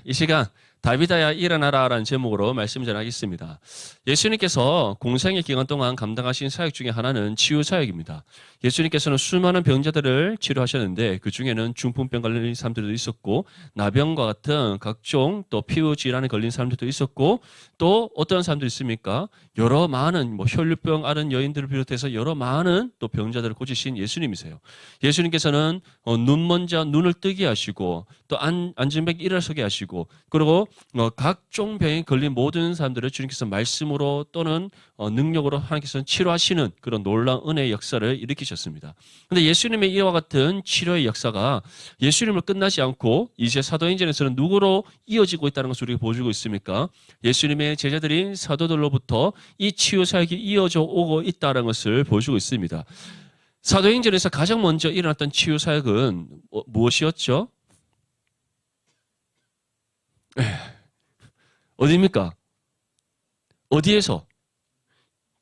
이 시간 다비다야 일어나라라는 제목으로 말씀 전하겠습니다. 예수님께서 공생의 기간 동안 감당하신 사역 중에 하나는 치유 사역입니다. 예수님께서는 수많은 병자들을 치료하셨는데 그 중에는 중풍병 걸린 사람들도 있었고 나병과 같은 각종 또 피부 질환에 걸린 사람들도 있었고 또 어떤 사람들이 있습니까? 여러 많은 혈류병 앓은 여인들을 비롯해서 여러 많은 또 병자들을 고치신 예수님이세요. 예수님께서는 먼저 눈을 뜨게 하시고 또 앉은 백 일어서게 하시고 그리고 각종 병에 걸린 모든 사람들을 주님께서 말씀으로 또는 능력으로 하나님께서는 치료하시는 그런 놀라운 은혜의 역사를 일으키셨습니다. 그런데 예수님의 이와 같은 치료의 역사가 예수님을 끝나지 않고 이제 사도행전에서는 누구로 이어지고 있다는 것을 우리가 보여주고 있습니까? 예수님의 제자들인 사도들로부터 이 치유 사역이 이어져 오고 있다는 것을 보여주고 있습니다. 사도행전에서 가장 먼저 일어났던 치유 사역은 무엇이었죠? 어디입니까? 어디에서?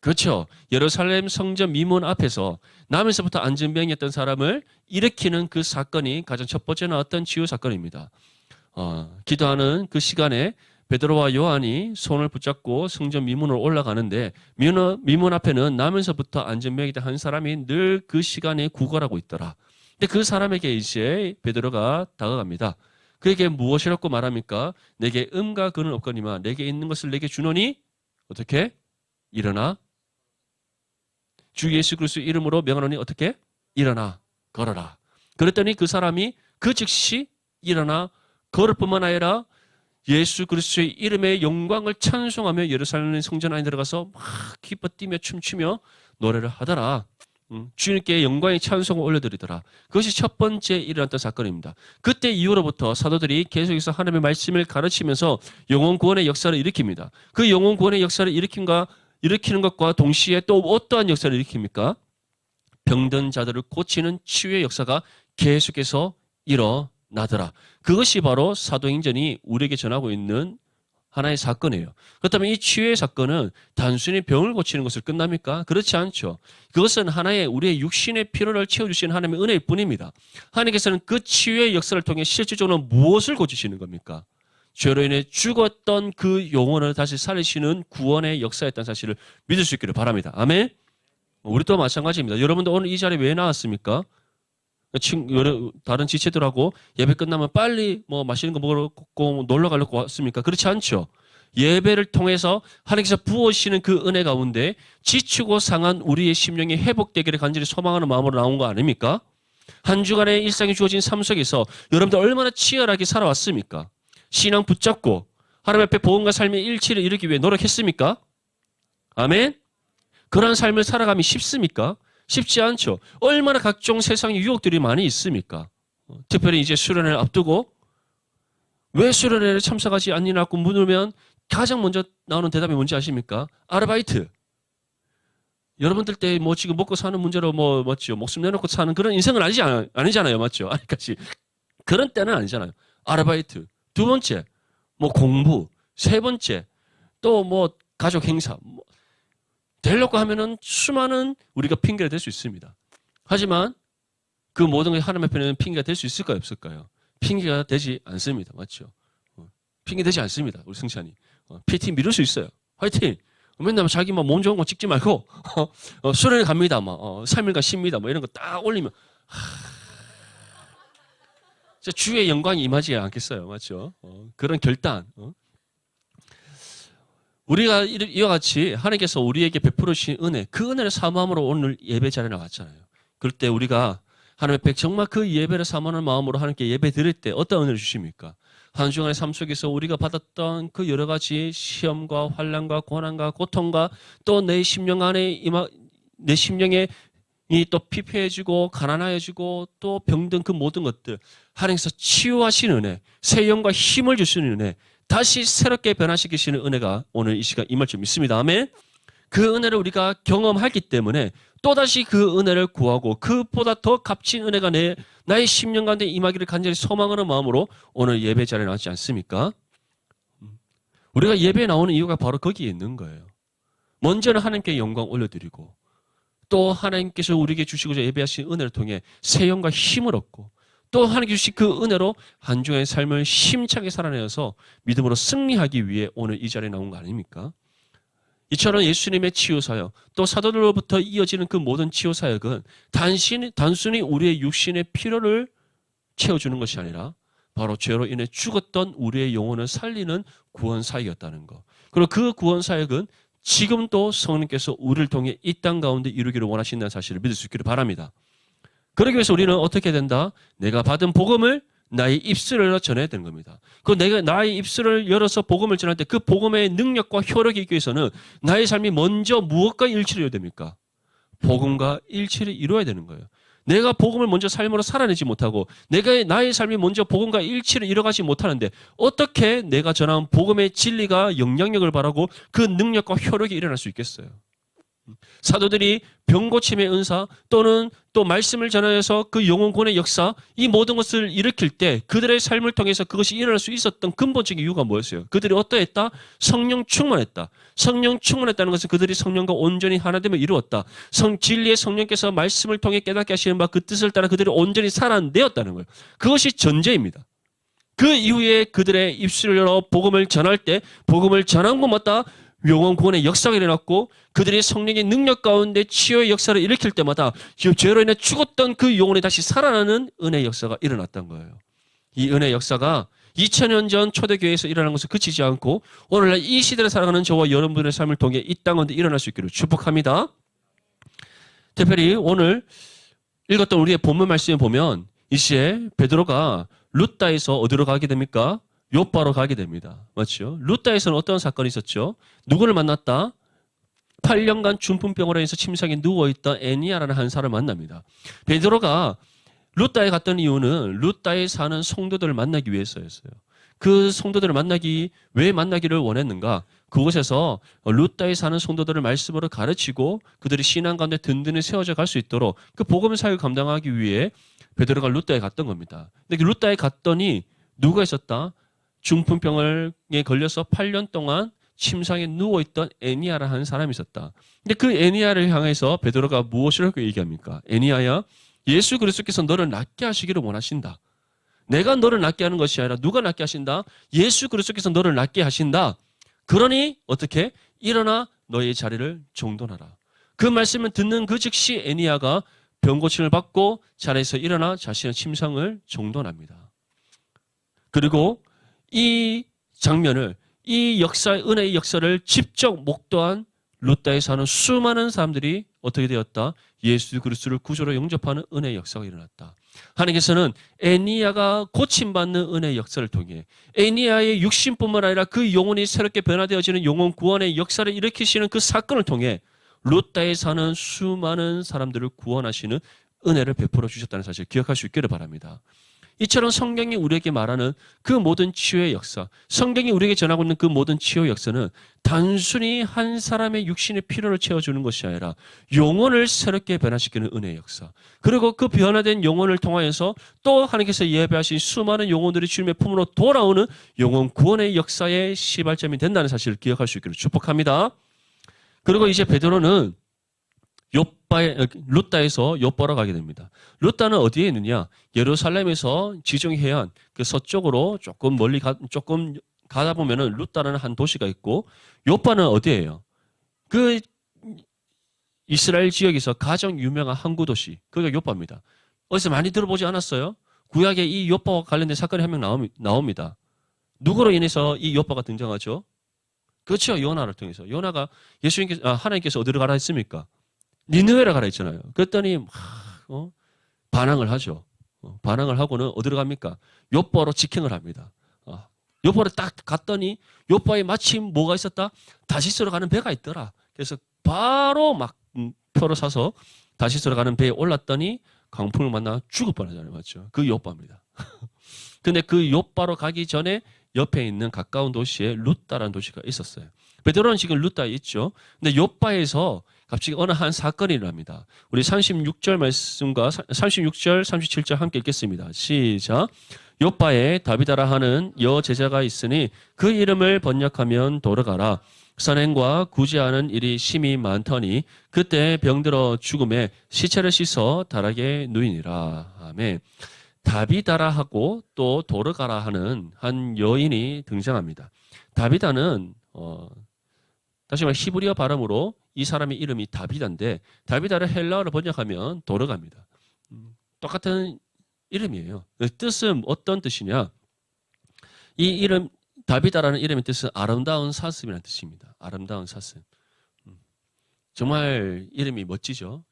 그렇죠. 예루살렘 성전 미문 앞에서 남에서부터 안진병이었던 사람을 일으키는 그 사건이 가장 첫 번째 나왔던 치유 사건입니다. 기도하는 그 시간에 베드로와 요한이 손을 붙잡고 성전 미문으로 올라가는데 미문 앞에는 남에서부터 안진병이던 한 사람이 늘 그 시간에 구걸하고 있더라. 근데 그 사람에게 이제 베드로가 다가갑니다. 그에게 무엇이라고 말합니까? 내게 음과 근은 없거니와 내게 있는 것을 내게 주노니 어떻게? 일어나. 주 예수 그리스도의 이름으로 명하노니 어떻게? 일어나 걸어라. 그랬더니 그 사람이 그 즉시 일어나 걸을 뿐만 아니라 예수 그리스도의 이름의 영광을 찬송하며 예루살렘 성전 안에 들어가서 막 기뻐 뛰며 춤추며 노래를 하더라. 주님께 영광의 찬송을 올려드리더라. 그것이 첫 번째 일어났던 사건입니다. 그때 이후로부터 사도들이 계속해서 하나님의 말씀을 가르치면서 영혼 구원의 역사를 일으킵니다. 그 영혼 구원의 역사를 일으키는 것과 동시에 또 어떠한 역사를 일으킵니까? 병든 자들을 고치는 치유의 역사가 계속해서 일어나더라. 그것이 바로 사도행전이 우리에게 전하고 있는 하나의 사건이에요. 그렇다면 이 치유의 사건은 단순히 병을 고치는 것을 끝납니까? 그렇지 않죠. 그것은 하나의 우리의 육신의 필요를 채워주시는 하나님의 은혜일 뿐입니다. 하나님께서는 그 치유의 역사를 통해 실질적으로 무엇을 고치시는 겁니까? 죄로 인해 죽었던 그 영혼을 다시 살리시는 구원의 역사였다는 사실을 믿을 수 있기를 바랍니다. 아멘? 우리도 마찬가지입니다. 여러분도 오늘 이 자리에 왜 나왔습니까? 다른 지체들하고 예배 끝나면 빨리 맛있는 거 먹고 놀러 가려고 왔습니까? 그렇지 않죠. 예배를 통해서 하나님께서 부어주시는 그 은혜 가운데 지치고 상한 우리의 심령이 회복되기를 간절히 소망하는 마음으로 나온 거 아닙니까? 한 주간의 일상이 주어진 삶 속에서 여러분들 얼마나 치열하게 살아왔습니까? 신앙 붙잡고 하나님 앞에 복음과 삶의 일치를 이루기 위해 노력했습니까? 아멘? 그러한 삶을 살아가기 쉽습니까? 쉽지 않죠. 얼마나 각종 세상의 유혹들이 많이 있습니까? 특별히 이제 수련회를 앞두고 왜 수련회에 참석하지 않냐고 물으면 가장 먼저 나오는 대답이 뭔지 아십니까? 아르바이트. 여러분들 때 지금 먹고 사는 문제로 맞죠? 목숨 내놓고 사는 그런 인생은 아니잖아요. 맞죠? 아직까지. 그런 때는 아니잖아요. 아르바이트. 두 번째, 공부. 세 번째, 또 가족 행사. 되려고 하면은 수많은 우리가 핑계를 댈 수 있습니다. 하지만 그 모든 것이 하나님 앞에는 핑계가 될 수 있을까요? 없을까요? 핑계가 되지 않습니다. 맞죠? 핑계 되지 않습니다. 우리 승찬이. PT 미룰 수 있어요. 화이팅! 맨날 자기 몸 좋은 거 찍지 말고 수련회 갑니다. 3일간 쉽니다. 이런 거 딱 올리면 주의 영광이 임하지 않겠어요. 맞죠? 그런 결단. 우리가 이와 같이 하나님께서 우리에게 베풀어 주신 은혜, 그 은혜를 사모함으로 오늘 예배 자리에 나왔잖아요. 그럴 때 우리가 하나님 앞에 정말 그 예배를 사모하는 마음으로 하나님께 예배 드릴 때 어떤 은혜를 주십니까? 한 주간의 삶 속에서 우리가 받았던 그 여러 가지 시험과 환난과 고난과 고통과 또 내 심령 안에 내 심령에 또 피폐해지고 가난해지고 또 병든 그 모든 것들 하나님께서 치유하시는 은혜, 새 영과 힘을 주시는 은혜, 다시 새롭게 변화시키시는 은혜가 오늘 이 시간 임할 줄 믿습니다. 아멘. 그 은혜를 우리가 경험하기 때문에 또다시 그 은혜를 구하고 그보다 더 값진 은혜가 나의 심령 가운데 임하기를 간절히 소망하는 마음으로 오늘 예배 자리에 나왔지 않습니까? 우리가 예배에 나오는 이유가 바로 거기에 있는 거예요. 먼저는 하나님께 영광 올려드리고 또 하나님께서 우리에게 주시고자 예배하신 은혜를 통해 새 영과 힘을 얻고 또 하나님께 주신 그 은혜로 한 주의 삶을 힘차게 살아내어서 믿음으로 승리하기 위해 오늘 이 자리에 나온 거 아닙니까? 이처럼 예수님의 치유사역, 또 사도들로부터 이어지는 그 모든 치유사역은 단순히 우리의 육신의 필요를 채워주는 것이 아니라 바로 죄로 인해 죽었던 우리의 영혼을 살리는 구원사역이었다는 것. 그리고 그 구원사역은 지금도 성령께서 우리를 통해 이 땅 가운데 이루기를 원하신다는 사실을 믿을 수 있기를 바랍니다. 그러기 위해서 우리는 어떻게 된다? 내가 받은 복음을 나의 입술을 열어 전해야 되는 겁니다. 그 내가 나의 입술을 열어서 복음을 전할 때 그 복음의 능력과 효력이 있기 위해서는 나의 삶이 먼저 무엇과 일치를 해야 됩니까? 복음과 일치를 이루어야 되는 거예요. 내가 복음을 먼저 삶으로 살아내지 못하고 나의 삶이 먼저 복음과 일치를 이뤄가지 못하는데 어떻게 내가 전한 복음의 진리가 영향력을 발하고 그 능력과 효력이 일어날 수 있겠어요? 사도들이 병고침의 은사 또는 또 말씀을 전하여서 그 영혼 구원의 역사 이 모든 것을 일으킬 때 그들의 삶을 통해서 그것이 일어날 수 있었던 근본적인 이유가 뭐였어요? 그들이 어떠했다? 성령 충만했다. 성령 충만했다는 것은 그들이 성령과 온전히 하나됨을 이루었다. 진리의 성령께서 말씀을 통해 깨닫게 하시는 바 그 뜻을 따라 그들이 온전히 살아내었다는 거예요. 그것이 전제입니다. 그 이후에 그들의 입술을 열어 복음을 전할 때 복음을 전한 곳마다 영혼 구원의 역사가 일어났고 그들이 성령의 능력 가운데 치유의 역사를 일으킬 때마다 죄로 인해 죽었던 그 영혼이 다시 살아나는 은혜의 역사가 일어났던 거예요. 이 은혜의 역사가 2000년 전 초대교회에서 일어난 것을 그치지 않고 오늘날 이 시대를 살아가는 저와 여러분들의 삶을 통해 이 땅 가운데 일어날 수 있기를 축복합니다. 특별히 오늘 읽었던 우리의 본문 말씀에 보면 이시에 베드로가 루다에서 어디로 가게 됩니까? 요바로 가게 됩니다. 맞죠? 루다에서는 어떤 사건이 있었죠? 누구를 만났다? 8년간 중풍병으로 인해서 침상에 누워있던 애니야라는 한 사람을 만납니다. 베드로가 루다에 갔던 이유는 루다에 사는 성도들을 만나기 위해서였어요. 그 성도들을 왜 만나기를 원했는가? 그곳에서 루다에 사는 성도들을 말씀으로 가르치고 그들이 신앙 가운데 든든히 세워져 갈 수 있도록 그 복음 사역을 감당하기 위해 베드로가 루다에 갔던 겁니다. 근데 루다에 갔더니 누가 있었다? 중풍병에 걸려서 8년 동안 침상에 누워있던 애니야라는 한 사람이 있었다. 근데 그 애니야를 향해서 베드로가 무엇을 얘기합니까? 애니야야, 예수 그리스도께서 너를 낫게 하시기를 원하신다. 내가 너를 낫게 하는 것이 아니라 누가 낫게 하신다? 예수 그리스도께서 너를 낫게 하신다. 그러니 어떻게? 일어나 너의 자리를 정돈하라. 그 말씀을 듣는 그 즉시 애니야가 병고침을 받고 자리에서 일어나 자신의 침상을 정돈합니다. 그리고 이 장면을 이 은혜의 역사를 직접 목도한 루다에 사는 수많은 사람들이 어떻게 되었다? 예수 그리스도를 구주로 영접하는 은혜의 역사가 일어났다. 하나님께서는 애니야가 고침받는 은혜의 역사를 통해 애니야의 육신뿐만 아니라 그 영혼이 새롭게 변화되어지는 영혼 구원의 역사를 일으키시는 그 사건을 통해 루다에 사는 수많은 사람들을 구원하시는 은혜를 베풀어 주셨다는 사실 기억할 수 있기를 바랍니다. 이처럼 성경이 우리에게 말하는 그 모든 치유의 역사, 성경이 우리에게 전하고 있는 그 모든 치유의 역사는 단순히 한 사람의 육신의 필요를 채워주는 것이 아니라 영혼을 새롭게 변화시키는 은혜의 역사. 그리고 그 변화된 영혼을 통하여서 또 하나님께서 예배하신 수많은 영혼들이 주님의 품으로 돌아오는 영혼 구원의 역사의 시발점이 된다는 사실을 기억할 수 있기를 축복합니다. 그리고 이제 베드로는 루다에서 요바로 가게 됩니다. 루다는 어디에 있느냐? 예루살렘에서 지중 해안 그 서쪽으로 조금 멀리 조금 가다 보면은 루다라는 한 도시가 있고 요바는 어디예요? 그 이스라엘 지역에서 가장 유명한 항구 도시 그게 요바입니다. 어디서 많이 들어보지 않았어요? 구약에 이 요바와 관련된 사건이 한 명 나옵니다. 누구로 인해서 이 요바가 등장하죠? 그렇죠. 요나를 통해서. 요나가 하나님께서 어디로 가라 했습니까? 니느웨로 가라 했잖아요. 그랬더니 반항을 하죠. 반항을 하고는 어디로 갑니까? 요바로 직행을 합니다. 요바로 딱 갔더니 요바에 마침 뭐가 있었다? 다시스로 가는 배가 있더라. 그래서 바로 막 표를 사서 다시스로 가는 배에 올랐더니 강풍을 만나 죽을 뻔하잖아요. 맞죠? 그 요바입니다. 근데 그 요바로 가기 전에 옆에 있는 가까운 도시에 루다라는 도시가 있었어요. 베드로는 지금 루다에 있죠. 근데 요바에서 갑자기 어느 한 사건이 일어납니다. 우리 36절 말씀과 36절, 37절 함께 읽겠습니다. 시작. 요바에 다비다라 하는 여제자가 있으니 그 이름을 번역하면 도르가라. 선행과 구제하는 일이 심히 많더니 그때 병들어 죽음에 시체를 씻어 다락에 누이니라. 아멘. 다비다라 하고 또 도르가라 하는 한 여인이 등장합니다. 다비다는 다시 말해 히브리어 발음으로 이 사람의 이름이 다비다인데 다비다를 헬라어로 번역하면 도르가입니다. 똑같은 이름이에요. 뜻은 어떤 뜻이냐? 이 이름 다비다라는 이름의 뜻은 아름다운 사슴이라는 뜻입니다. 아름다운 사슴. 정말 이름이 멋지죠.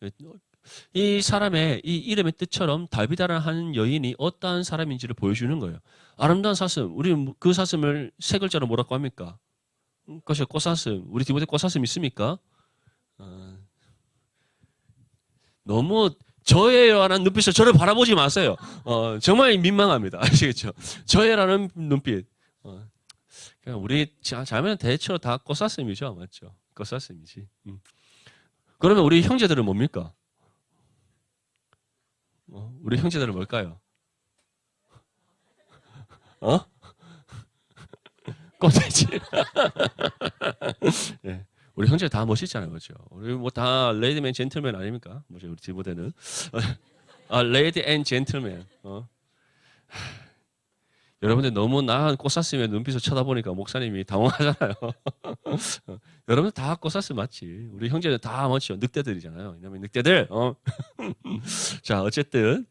이 사람의 이 이름의 뜻처럼 다비다라는 한 여인이 어떠한 사람인지를 보여주는 거예요. 아름다운 사슴. 우리 그 사슴을 세 글자로 뭐라고 합니까? 그것이 꽃사슴. 우리 디모데 꽃사슴 있습니까? 너무 저예라는 눈빛으로 저를 바라보지 마세요. 정말 민망합니다. 아시겠죠? 저예라는 눈빛. 그냥 우리 자매는 대체로 다 꽃사슴이죠, 맞죠? 꽃사슴이지. 그러면 우리 형제들은 뭡니까? 우리 형제들은 뭘까요? 껍데기. 네. 우리 형제 다 멋있잖아요, 그렇죠? 우리 뭐 다 레이디맨 젠틀맨 아닙니까? 뭐죠, 우리 디모데는? 레이디 앤 젠틀맨. 여러분들 너무 나한 꽃사슴의 눈빛을 쳐다보니까 목사님이 당황하잖아요. 여러분들 다 꽃사슴 맞지? 우리 형제들 다 멋지죠. 늑대들이잖아요. 왜냐면 늑대들. 자, 어쨌든.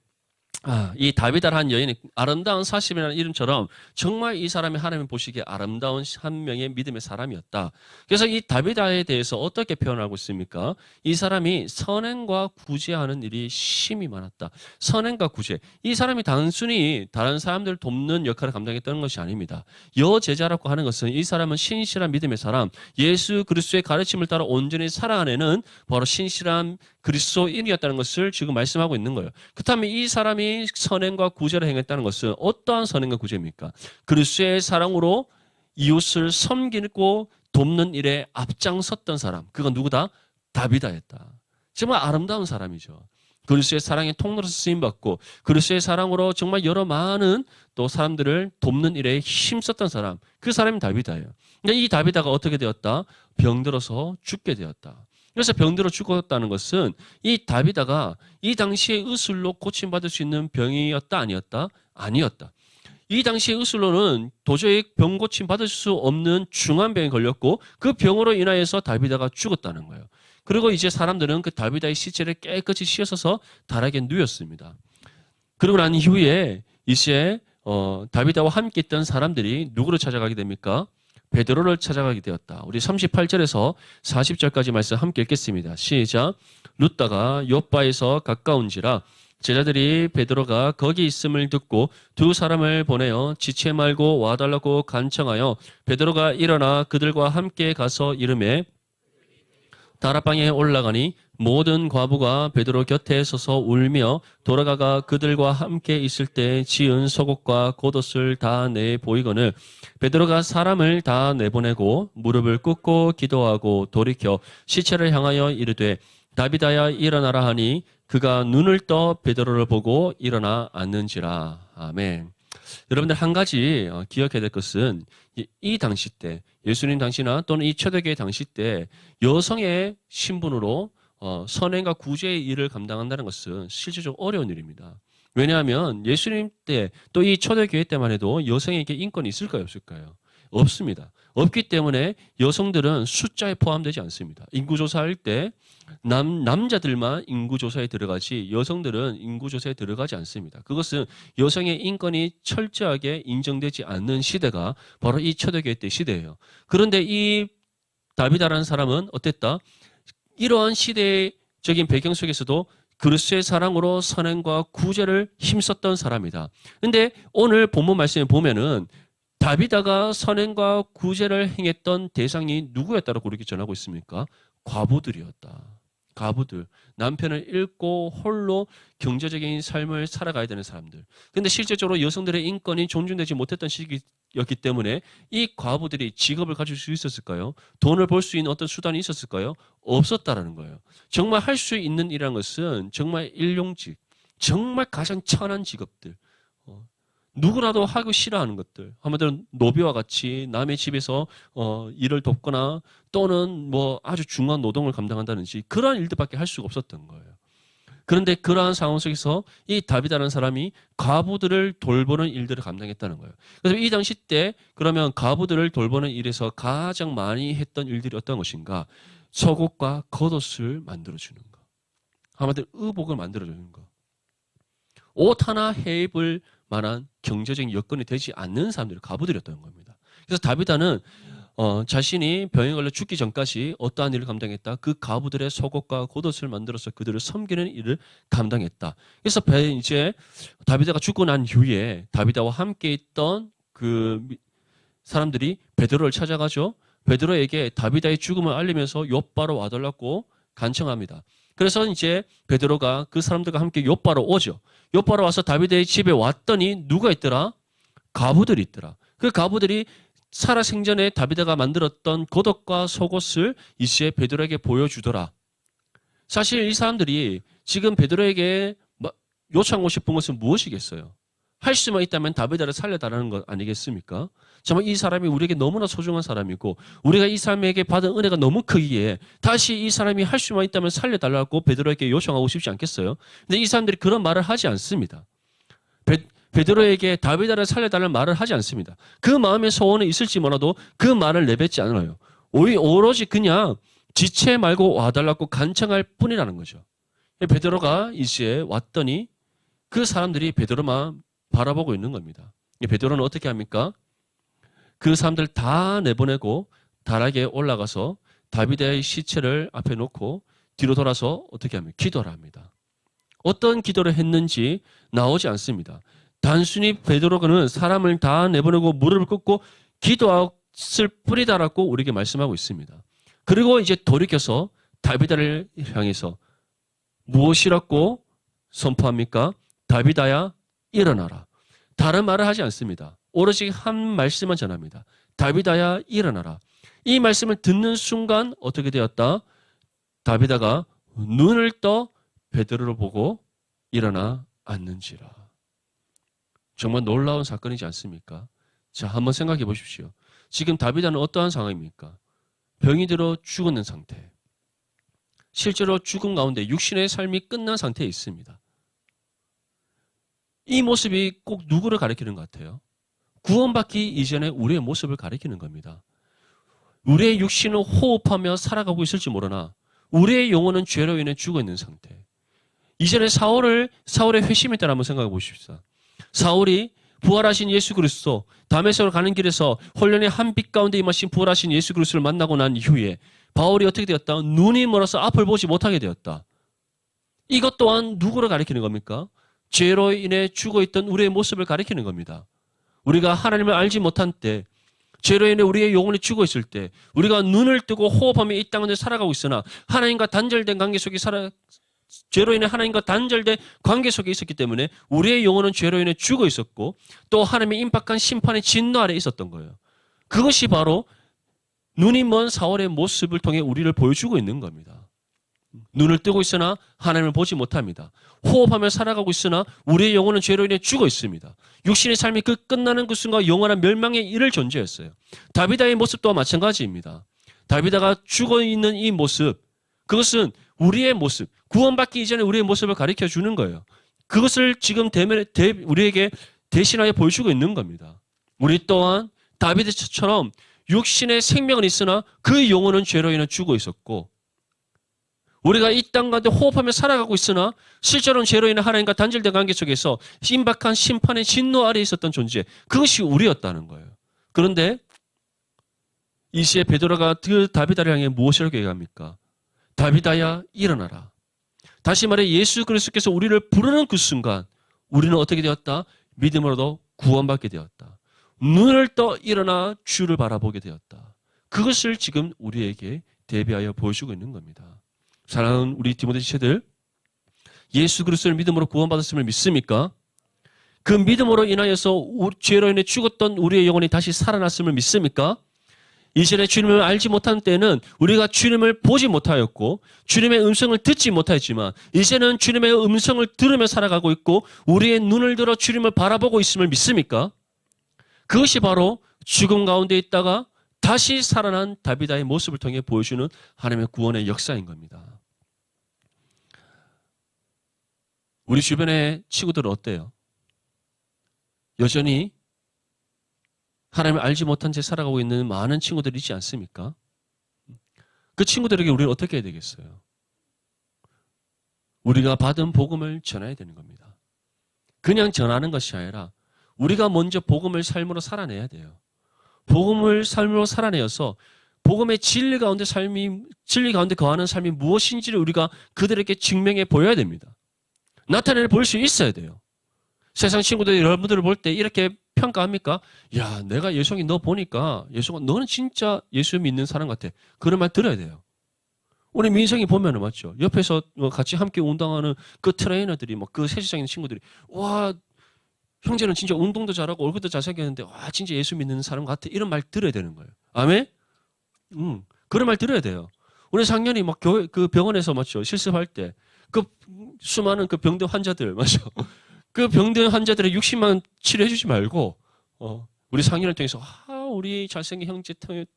이 다비다라는 여인이 아름다운 사심이라는 이름처럼 정말 이 사람이 하나님 보시기에 아름다운 한 명의 믿음의 사람이었다. 그래서 이 다비다에 대해서 어떻게 표현하고 있습니까? 이 사람이 선행과 구제하는 일이 심히 많았다. 선행과 구제. 이 사람이 단순히 다른 사람들을 돕는 역할을 감당했다는 것이 아닙니다. 여제자라고 하는 것은 이 사람은 신실한 믿음의 사람, 예수 그리스도의 가르침을 따라 온전히 살아가는 바로 신실한 그리스도인이었다는 것을 지금 말씀하고 있는 거예요. 그렇다면 이 사람이 선행과 구제를 행했다는 것은 어떠한 선행과 구제입니까? 그리스도의 사랑으로 이웃을 섬기고 돕는 일에 앞장섰던 사람. 그건 누구다? 다비다였다. 정말 아름다운 사람이죠. 그리스도의 사랑의 통로로서 쓰임받고 그리스도의 사랑으로 정말 여러 많은 또 사람들을 돕는 일에 힘썼던 사람. 그 사람이 다비다예요. 근데 이 다비다가 어떻게 되었다? 병들어서 죽게 되었다. 그래서 병들어 죽었다는 것은 이 다비다가 이 당시에 의술로 고침받을 수 있는 병이었다 아니었다? 아니었다. 이 당시에 의술로는 도저히 병 고침 받을 수 없는 중한 병에 걸렸고 그 병으로 인하여서 다비다가 죽었다는 거예요. 그리고 이제 사람들은 그 다비다의 시체를 깨끗이 씻어서 달에게 누였습니다. 그리고 난 이후에 이제 다비다와 함께 있던 사람들이 누구를 찾아가게 됩니까? 베드로를 찾아가게 되었다. 우리 38절에서 40절까지 말씀 함께 읽겠습니다. 시작. 룻다가 요바에서 가까운지라 제자들이 베드로가 거기 있음을 듣고 두 사람을 보내어 지체 말고 와달라고 간청하여 베드로가 일어나 그들과 함께 가서 이르매 다락방에 올라가니 모든 과부가 베드로 곁에 서서 울며 돌아가가 그들과 함께 있을 때 지은 속옷과 겉옷을 다 내 보이거늘 베드로가 사람을 다 내보내고 무릎을 꿇고 기도하고 돌이켜 시체를 향하여 이르되 다비다야 일어나라 하니 그가 눈을 떠 베드로를 보고 일어나 앉는지라. 아멘. 여러분들 한 가지 기억해야 될 것은 이 당시 때 예수님 당시나 또는 이 초대교회 당시 때 여성의 신분으로 선행과 구제의 일을 감당한다는 것은 실질적으로 어려운 일입니다. 왜냐하면 예수님 때 또 이 초대교회 때만 해도 여성에게 인권이 있을까요 없을까요? 없습니다. 없기 때문에 여성들은 숫자에 포함되지 않습니다. 인구조사할 때 남자들만 인구조사에 들어가지 여성들은 인구조사에 들어가지 않습니다. 그것은 여성의 인권이 철저하게 인정되지 않는 시대가 바로 이 초대교회 때 시대예요. 그런데 이 다비다라는 사람은 어땠다? 이러한 시대적인 배경 속에서도 그리스도의 사랑으로 선행과 구제를 힘썼던 사람이다. 그런데 오늘 본문 말씀에 보면은 다비다가 선행과 구제를 행했던 대상이 누구였다고 그렇게 전하고 있습니까? 과부들이었다. 과부들. 남편을 잃고 홀로 경제적인 삶을 살아가야 되는 사람들. 근데 실제적으로 여성들의 인권이 존중되지 못했던 시기였기 때문에 이 과부들이 직업을 가질 수 있었을까요? 돈을 벌 수 있는 어떤 수단이 있었을까요? 없었다라는 거예요. 정말 할 수 있는 일이라는 것은 정말 일용직, 정말 가장 천한 직업들. 누구라도 하기 싫어하는 것들. 한마디로 노비와 같이 남의 집에서 일을 돕거나 또는 뭐 아주 중요한 노동을 감당한다든지 그런 일들밖에 할 수가 없었던 거예요. 그런데 그러한 상황 속에서 이 다윗이라는 사람이 과부들을 돌보는 일들을 감당했다는 거예요. 그래서 이 당시 때 그러면 과부들을 돌보는 일에서 가장 많이 했던 일들이 어떤 것인가? 속옷과 겉옷을 만들어주는 거. 한마디로 의복을 만들어주는 거. 옷 하나 해입을 만한 경제적인 여건이 되지 않는 사람들이 과부들이었던 겁니다. 그래서 다윗은 자신이 병에 걸려 죽기 전까지 어떠한 일을 감당했다? 그 과부들의 속옷과 겉옷을 만들어서 그들을 섬기는 일을 감당했다. 그래서 이제 다윗가 죽고 난 후에 다윗과 함께 있던 그 사람들이 베드로를 찾아가죠. 베드로에게 다윗의 죽음을 알리면서 욥바로 와달라고 간청합니다. 그래서 이제 베드로가 그 사람들과 함께 욥바로 오죠. 욥바로 와서 다윗의 집에 왔더니 누가 있더라? 과부들이 있더라. 그 과부들이 살아생전에 다윗가 만들었던 겉옷과 속옷을 이제 베드로에게 보여주더라. 사실 이 사람들이 지금 베드로에게 요청하고 싶은 것은 무엇이겠어요? 할 수만 있다면 다윗을 살려달라는 것 아니겠습니까? 정말 이 사람이 우리에게 너무나 소중한 사람이고 우리가 이 사람에게 받은 은혜가 너무 크기에 다시 이 사람이 할 수만 있다면 살려달라고 베드로에게 요청하고 싶지 않겠어요? 근데 이 사람들이 그런 말을 하지 않습니다. 베드로에게 다윗을 살려달라는 말을 하지 않습니다. 그 마음의 소원은 있을지 몰라도 그 말을 내뱉지 않아요. 오로지 그냥 지체 말고 와달라고 간청할 뿐이라는 거죠. 베드로가 이제 왔더니 그 사람들이 베드로만 바라보고 있는 겁니다. 베드로는 어떻게 합니까? 그 사람들 다 내보내고 다락에 올라가서 다윗의 시체를 앞에 놓고 뒤로 돌아서 어떻게 합니까? 기도를 합니다. 어떤 기도를 했는지 나오지 않습니다. 단순히 베드로는 사람을 다 내보내고 무릎을 꿇고 기도했을 뿐이다라고 우리에게 말씀하고 있습니다. 그리고 이제 돌이켜서 다윗을 향해서 무엇이라고 선포합니까? 다윗아야 일어나라. 다른 말을 하지 않습니다. 오로지 한 말씀만 전합니다. 다윗아야 일어나라. 이 말씀을 듣는 순간 어떻게 되었다? 다윗아가 눈을 떠 베드로를 보고 일어나 앉는지라. 정말 놀라운 사건이지 않습니까? 자, 한번 생각해 보십시오. 지금 다윗은 어떠한 상황입니까? 병이 들어 죽었는 상태. 실제로 죽음 가운데 육신의 삶이 끝난 상태에 있습니다. 이 모습이 꼭 누구를 가리키는 것 같아요? 구원받기 이전에 우리의 모습을 가리키는 겁니다. 우리의 육신은 호흡하며 살아가고 있을지 모르나 우리의 영혼은 죄로 인해 죽어있는 상태. 이전에 사울의 회심에 따라 한번 생각해 보십시오. 사울이 부활하신 예수 그리스도, 다메섹으로 가는 길에서 혼련의 한 빛 가운데 임하신 부활하신 예수 그리스도를 만나고 난 이후에 바울이 어떻게 되었다? 눈이 멀어서 앞을 보지 못하게 되었다. 이것 또한 누구를 가리키는 겁니까? 죄로 인해 죽어있던 우리의 모습을 가리키는 겁니다. 우리가 하나님을 알지 못한 때, 죄로 인해 우리의 영혼이 죽어있을 때, 우리가 눈을 뜨고 호흡하며 이 땅을 살아가고 있으나 하나님과 단절된 관계 속에 죄로 인해 하나님과 단절된 관계 속에 있었기 때문에 우리의 영혼은 죄로 인해 죽어 있었고 또 하나님의 임박한 심판의 진노 아래 있었던 거예요. 그것이 바로 눈이 먼 사울의 모습을 통해 우리를 보여주고 있는 겁니다. 눈을 뜨고 있으나 하나님을 보지 못합니다. 호흡하며 살아가고 있으나 우리의 영혼은 죄로 인해 죽어 있습니다. 육신의 삶이 그 끝나는 그 순간 영원한 멸망에 이를 존재했어요. 다윗의 모습 또한 마찬가지입니다. 다윗가 죽어 있는 이 모습, 그것은 우리의 모습, 구원받기 이전에 우리의 모습을 가르쳐 주는 거예요. 그것을 지금 우리에게 대신하여 보여주고 있는 겁니다. 우리 또한 다윗처럼 육신의 생명은 있으나 그 영혼은 죄로 인해 죽어 있었고 우리가 이 땅 가운데 호흡하며 살아가고 있으나 실제로는 죄로 인해 하나님과 단절된 관계 속에서 임박한 심판의 진노 아래에 있었던 존재, 그것이 우리였다는 거예요. 그런데 이 시에 베드로가 그 다윗을 향해 무엇이라고 얘기합니까? 다윗아야 일어나라. 다시 말해 예수 그리스도께서 우리를 부르는 그 순간 우리는 어떻게 되었다? 믿음으로도 구원받게 되었다. 눈을 떠 일어나 주를 바라보게 되었다. 그것을 지금 우리에게 대비하여 보여주고 있는 겁니다. 사랑하는 우리 디모데 지체들, 예수 그리스도를 믿음으로 구원받았음을 믿습니까? 그 믿음으로 인하여서 죄로 인해 죽었던 우리의 영혼이 다시 살아났음을 믿습니까? 이전에 주님을 알지 못한 때는 우리가 주님을 보지 못하였고 주님의 음성을 듣지 못하였지만 이제는 주님의 음성을 들으며 살아가고 있고 우리의 눈을 들어 주님을 바라보고 있음을 믿습니까? 그것이 바로 죽음 가운데 있다가 다시 살아난 다윗의 모습을 통해 보여주는 하나님의 구원의 역사인 겁니다. 우리 주변의 친구들은 어때요? 여전히 하나님을 알지 못한 채 살아가고 있는 많은 친구들이 있지 않습니까? 그 친구들에게 우리는 어떻게 해야 되겠어요? 우리가 받은 복음을 전해야 되는 겁니다. 그냥 전하는 것이 아니라 우리가 먼저 복음을 삶으로 살아내야 돼요. 복음을 삶으로 살아내어서 복음의 진리 가운데 거하는 삶이 무엇인지를 우리가 그들에게 증명해 보여야 됩니다. 나타내 볼 수 있어야 돼요. 세상 친구들이 여러분들을 볼 때 이렇게 평가합니까? 야, 내가 예성이 너 보니까 예성아 너는 진짜 예수 믿는 사람 같아. 그런 말 들어야 돼요. 우리 민성이 보면은 맞죠? 옆에서 같이 함께 운동하는 그 트레이너들이 그 세상에 있는 친구들이 와 형제는 진짜 운동도 잘하고 얼굴도 잘생겼는데 와 진짜 예수 믿는 사람 같아. 이런 말 들어야 되는 거예요. 아멘? 그런 말 들어야 돼요. 우리 작년이 막 교회 그 병원에서 맞죠? 실습할 때 그 수많은 그 병든 환자들 맞죠? 그 병든 환자들의 60만 치료해 주지 말고 우리 상인을 통해서 우리 잘생긴 형제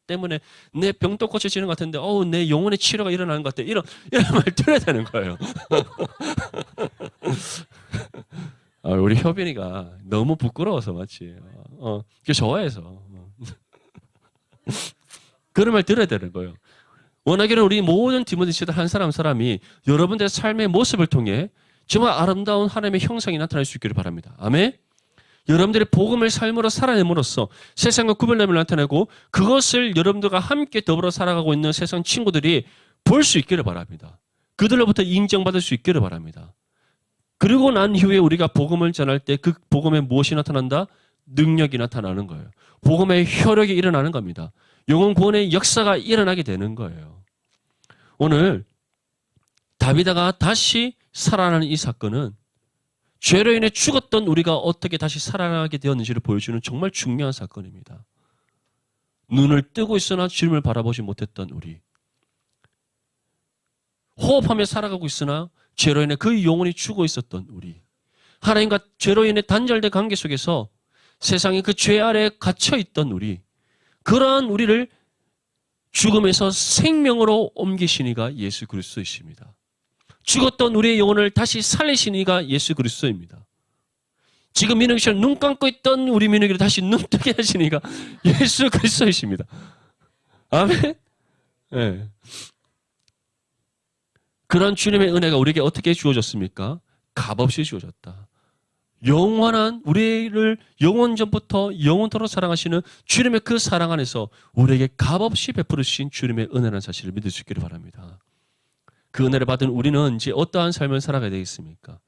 때문에 내 병도 고쳐지는 것 같은데 내 영혼의 치료가 일어나는 것 같아. 이런 말 들어야 되는 거예요. 우리 효빈이가 너무 부끄러워서 맞지. 그 좋아해서 그런 말 들어야 되는 거예요. 원하기는 우리 모든 디모데치들 한 사람이 여러분들의 삶의 모습을 통해 정말 아름다운 하나님의 형상이 나타날 수 있기를 바랍니다. 아멘. 여러분들의 복음을 삶으로 살아냄으로써 세상과 구별됨을 나타내고 그것을 여러분들과 함께 더불어 살아가고 있는 세상 친구들이 볼 수 있기를 바랍니다. 그들로부터 인정받을 수 있기를 바랍니다. 그리고 난 이후에 우리가 복음을 전할 때 그 복음에 무엇이 나타난다? 능력이 나타나는 거예요. 복음의 효력이 일어나는 겁니다. 영혼 구원의 역사가 일어나게 되는 거예요. 오늘 다비다가 다시 살아나는 이 사건은 죄로 인해 죽었던 우리가 어떻게 다시 살아나게 되었는지를 보여주는 정말 중요한 사건입니다. 눈을 뜨고 있으나 주님을 바라보지 못했던 우리. 호흡하며 살아가고 있으나 죄로 인해 그 영혼이 죽어 있었던 우리. 하나님과 죄로 인해 단절된 관계 속에서 세상의 그 죄 아래에 갇혀 있던 우리. 그러한 우리를 죽음에서 생명으로 옮기신 이가 예수 그리스도이십니다. 죽었던 우리의 영혼을 다시 살리신 이가 예수 그리스도입니다. 지금 민욱이처럼 눈 감고 있던 우리 민욱이를 다시 눈 뜨게 하신 이가 예수 그리스도이십니다. 아멘. 네. 그런 주님의 은혜가 우리에게 어떻게 주어졌습니까? 값없이 주어졌다. 영원한 우리를 영원 전부터 영원토록 사랑하시는 주님의 그 사랑 안에서 우리에게 값없이 베푸르신 주님의 은혜라는 사실을 믿을 수 있기를 바랍니다. 그 은혜를 받은 우리는 이제 어떠한 삶을 살아가야 되겠습니까?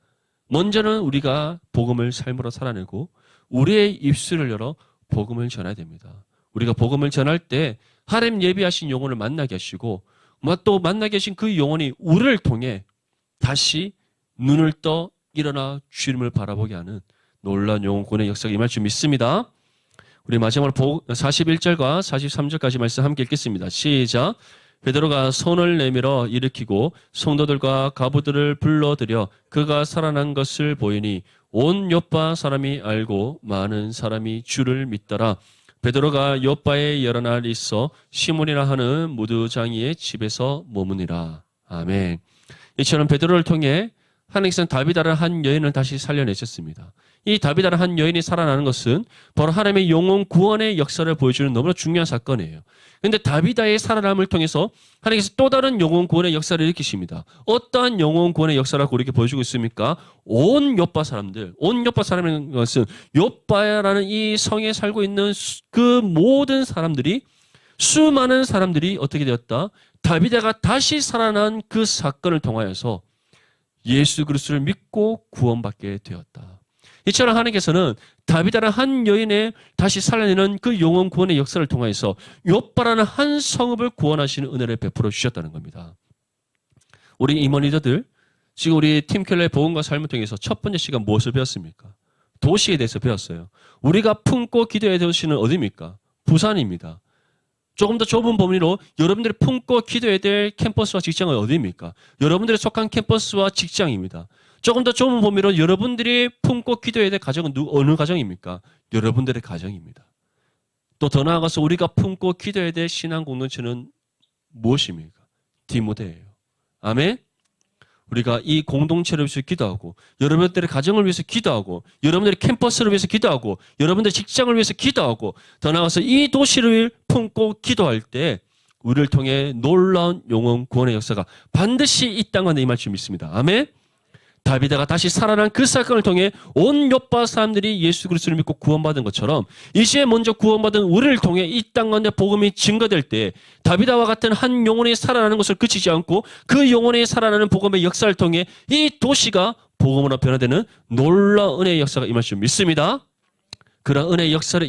먼저는 우리가 복음을 삶으로 살아내고 우리의 입술을 열어 복음을 전해야 됩니다. 우리가 복음을 전할 때 하나님 예비하신 영혼을 만나게 하시고 또 만나게 하신 그 영혼이 우리를 통해 다시 눈을 떠 일어나 주님을 바라보게 하는 놀라운 영혼 구원의 역사가 임할 줄 믿습니다. 우리 마지막으로 41절과 43절까지 말씀 함께 읽겠습니다. 시작. 베드로가 손을 내밀어 일으키고 성도들과 가부들을 불러들여 그가 살아난 것을 보이니 온 요파 사람이 알고 많은 사람이 주를 믿더라. 베드로가 요파에 여러 날 있어 시몬이라 하는 무두장이의 집에서 머무니라. 아멘. 이처럼 베드로를 통해 하나님께서는 다비다라는 한 여인을 다시 살려내셨습니다. 이 다비다라는 한 여인이 살아나는 것은 바로 하나님의 영혼 구원의 역사를 보여주는 너무나 중요한 사건이에요. 그런데 다비다의 살아남을 통해서 하나님께서 또 다른 영혼 구원의 역사를 일으키십니다. 어떠한 영혼 구원의 역사를 우리에게 보여주고 있습니까? 온 요파 사람들, 온 요파 사람이라는 것은 요파라는 이 성에 살고 있는 그 모든 사람들이 수많은 사람들이 어떻게 되었다? 다비다가 다시 살아난 그 사건을 통하여서 예수 그리스도를 믿고 구원받게 되었다. 이처럼 하나님께서는 다비다라는 한 여인의 다시 살려내는 그 영혼 구원의 역사를 통해서 요빠라는 한 성읍을 구원하시는 은혜를 베풀어 주셨다는 겁니다. 우리 임원 리더들, 지금 우리 팀 켈러의 복음과 삶을 통해서 첫 번째 시간 무엇을 배웠습니까? 도시에 대해서 배웠어요. 우리가 품고 기도해야 될 도시는 어디입니까? 부산입니다. 조금 더 좁은 범위로 여러분들이 품고 기도해야 될 캠퍼스와 직장은 어디입니까? 여러분들이 속한 캠퍼스와 직장입니다. 조금 더 좁은 범위로 여러분들이 품고 기도해야 될 가정은 어느 가정입니까? 여러분들의 가정입니다. 또 더 나아가서 우리가 품고 기도해야 될 신앙 공동체는 무엇입니까? 디모데예요. 아멘? 우리가 이 공동체를 위해서 기도하고 여러분들의 가정을 위해서 기도하고 여러분들의 캠퍼스를 위해서 기도하고 여러분들의 직장을 위해서 기도하고 더 나아가서 이 도시를 품고 기도할 때 우리를 통해 놀라운 영혼 구원의 역사가 반드시 이 땅 안에 임할 줄 믿습니다. 아멘. 다비드가 다시 살아난 그 사건을 통해 온 요파 사람들이 예수 그리스도를 믿고 구원받은 것처럼 이제 먼저 구원받은 우리를 통해 이 땅 가운데 복음이 증거될 때 다비드와 같은 한 영혼이 살아나는 것을 그치지 않고 그 영혼이 살아나는 복음의 역사를 통해 이 도시가 복음으로 변화되는 놀라운 은혜의 역사가 임할 줄 믿습니다. 그런 은혜의 역사를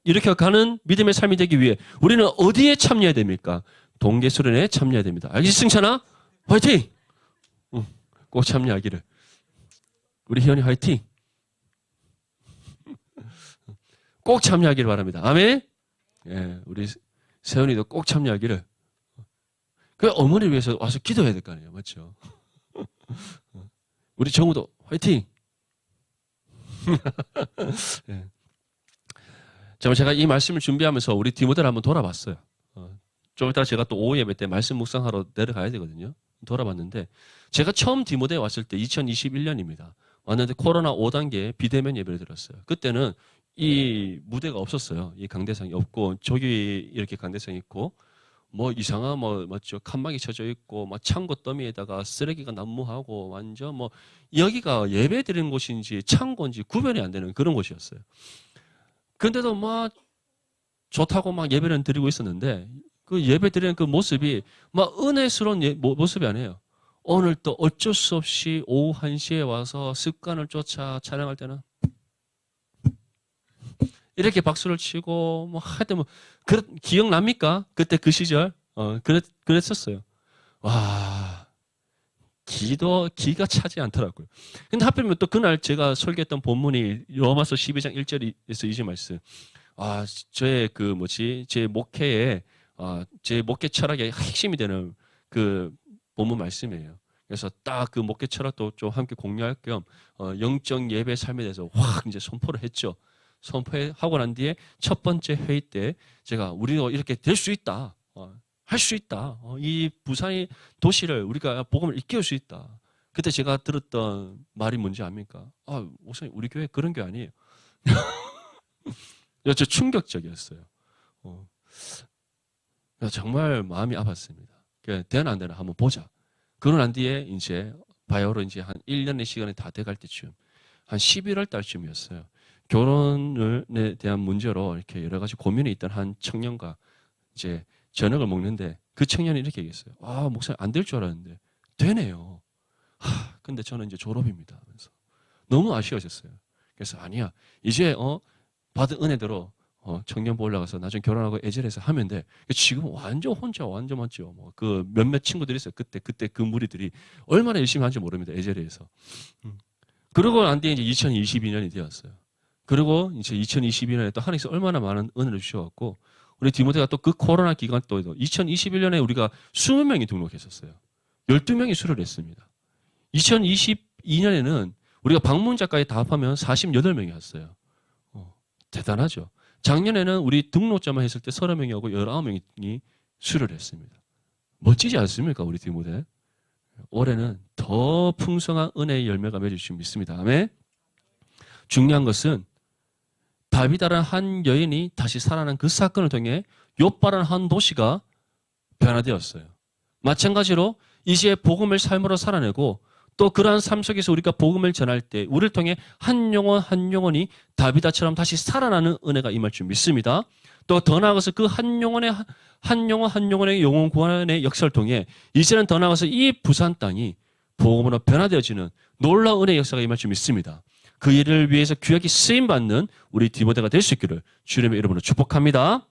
일으켜가는 믿음의 삶이 되기 위해 우리는 어디에 참여해야 됩니까? 동계수련회에 참여해야 됩니다. 알겠지, 승찬아? 화이팅! 꼭 참여하기를. 우리 희연이 화이팅! 꼭 참여하기를 바랍니다. 아멘? 예, 우리 세연이도 꼭 참여하기를. 그 어머니를 위해서 와서 기도해야 될 거 아니에요. 맞죠? 우리 정우도 화이팅! 예. 제가 이 말씀을 준비하면서 우리 디모데를 한번 돌아봤어요. 좀 이따 제가 또 오후 예배 때 말씀 묵상하러 내려가야 되거든요. 돌아봤는데 제가 처음 디모데에 왔을 때 2021년입니다. 왔는데 코로나 5단계 비대면 예배를 드렸어요. 그때는 이 무대가 없었어요. 이 강대상이 없고 저기 이렇게 강대상이 있고 뭐 이상한 뭐 맞죠? 칸막이 쳐져 있고 막 창고 더미에다가 쓰레기가 난무하고 완전 뭐 여기가 예배 드리는 곳인지 창고인지 구별이 안 되는 그런 곳이었어요. 근데도 막 좋다고 막 예배를 드리고 있었는데 그 예배 드리는 그 모습이 막 은혜스러운 모습이 아니에요. 오늘 또 어쩔 수 없이 오후 1시에 와서 습관을 쫓아 찬양할 때는 이렇게 박수를 치고 뭐 하여튼 뭐 기억납니까? 그때 그 시절 그랬었어요. 와 기가 차지 않더라고요. 근데 하필이면 또 그날 제가 설교했던 본문이 로마서 12장 1절에서 2절 말씀. 저의 제 목회에 제 목회 철학의 핵심이 되는 그 본문 말씀이에요. 그래서 딱 그 목회 철학도 좀 함께 공유할 겸 영적 예배 삶에 대해서 확 이제 선포를 했죠. 선포하고 난 뒤에 첫 번째 회의 때 제가 우리도 이렇게 될 수 있다. 할 수 있다. 이 부산의 도시를 우리가 복음을 일깨울 수 있다. 그때 제가 들었던 말이 뭔지 압니까? 목사님 우리 교회 그런 교회 아니에요. 저 충격적이었어요. 정말 마음이 아팠습니다. 되나 안 되나 한번 보자. 그러고 난 뒤에 이제 바야흐로 이제 한 1년의 시간이 다 돼갈 때쯤 한 11월 달쯤이었어요. 결혼에 대한 문제로 이렇게 여러 가지 고민이 있던 한 청년과 이제 저녁을 먹는데 그 청년이 이렇게 얘기했어요. 목사님 안 될 줄 알았는데 되네요. 근데 저는 이제 졸업입니다. 하면서 너무 아쉬워졌어요. 그래서 아니야. 이제 받은 은혜대로 청년부 올라가서 나중에 결혼하고 애절해서 하면 돼. 지금 완전 혼자 완전 맞죠. 뭐 그 몇몇 친구들이 있어요. 그때 그 무리들이 얼마나 열심히 하는지 모릅니다. 애절해서. 그러고 난 뒤에 이제 2022년이 되었어요. 그리고 이제 2022년에 또 하나님께서 얼마나 많은 은혜를 주셔갖고 우리 디모데가 또 그 코로나 기간 또 2021년에 우리가 20명이 등록했었어요. 12명이 수료를 했습니다. 2022년에는 우리가 방문자까지 다 합하면 48명이 왔어요. 대단하죠. 작년에는 우리 등록자만 했을 때 30명이 오고 19명이 수료를 했습니다. 멋지지 않습니까? 우리 디모데. 올해는 더 풍성한 은혜의 열매가 맺을 줄 믿습니다. 아멘. 중요한 것은 다비다라는 한 여인이 다시 살아난 그 사건을 통해 욥바라는 한 도시가 변화되었어요. 마찬가지로 이제 복음을 삶으로 살아내고 또 그러한 삶 속에서 우리가 복음을 전할 때 우리를 통해 한 영혼 한 영혼이 다비다처럼 다시 살아나는 은혜가 임할 줄 믿습니다. 또 더 나아가서 그 한 영혼의 영혼 구원의 역사를 통해 이제는 더 나아가서 이 부산 땅이 복음으로 변화되어지는 놀라운 은혜의 역사가 임할 줄 믿습니다. 그 일을 위해서 귀하게 쓰임받는 우리 디모데가 될 수 있기를 주님의 이름으로 축복합니다.